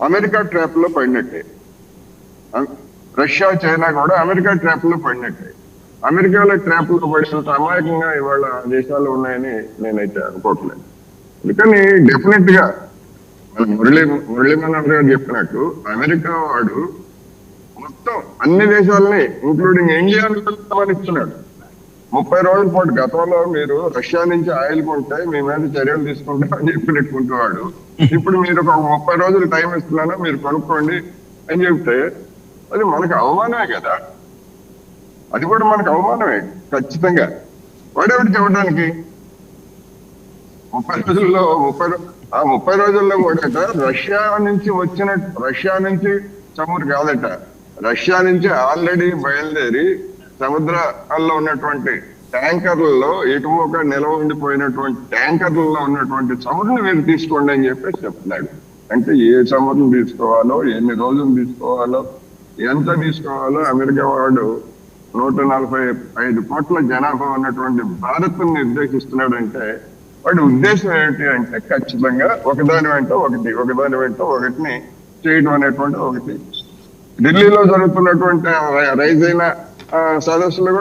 America trap లో పడినట్టే. Russia China కూడా America trap లో పడినట్టే. అమెరికాలో ట్రాప్ లో పడినంత అమాయకంగా ఇవాళ దేశాలు ఉన్నాయని నేనైతే అనుకోవట్లేదు. అందుకని డెఫినెట్ గా మన మురళీ మనోహర్ గారు చెప్పినట్టు అమెరికా వాడు మొత్తం అన్ని దేశాలని ఇంక్లూడింగ్ ఇండియాని గమనిస్తున్నాడు. 30 రోజుల పాటు గతంలో మీరు రష్యా నుంచి ఆయిల్ కొంటే మీ మీద చర్యలు తీసుకుంటామని చెప్పి పెట్టుకుంటున్నాడు. ఇప్పుడు మీరు ఒక 30 రోజులు టైం ఇస్తున్నాను మీరు కొనుక్కోండి అని చెప్తే అది మనకు అవమానమే కదా. అది కూడా మనకు అవమానమే ఖచ్చితంగా. వాడేవాడు చెప్పడానికి 30 రోజుల్లో 30 రోజుల్లో కూడా రష్యా నుంచి చమురు కాదట, రష్యా నుంచి ఆల్రెడీ బయలుదేరి సముద్రాల్లో ఉన్నటువంటి ట్యాంకర్లలో ఎటువోక నిలవ ఉండిపోయినటువంటి ట్యాంకర్లలో ఉన్నటువంటి చమురుని మీరు తీసుకోండి అని చెప్పేసి చెప్తున్నాడు. అంటే ఏ చమురుని తీసుకోవాలో, ఎన్ని రోజులు తీసుకోవాలో, ఎంత తీసుకోవాలో అమెరికా వాడు 145 కోట్ల జనాభా ఉన్నటువంటి భారత్ నిర్దేశిస్తున్నాడంటే వాడి ఉద్దేశం ఏంటి అంటే ఖచ్చితంగా ఒకదాని వెంట ఒకటిని చేయడం అనేటువంటి ఒకటి. ఢిల్లీలో జరుగుతున్నటువంటి రైజ్ అయిన సదస్సులు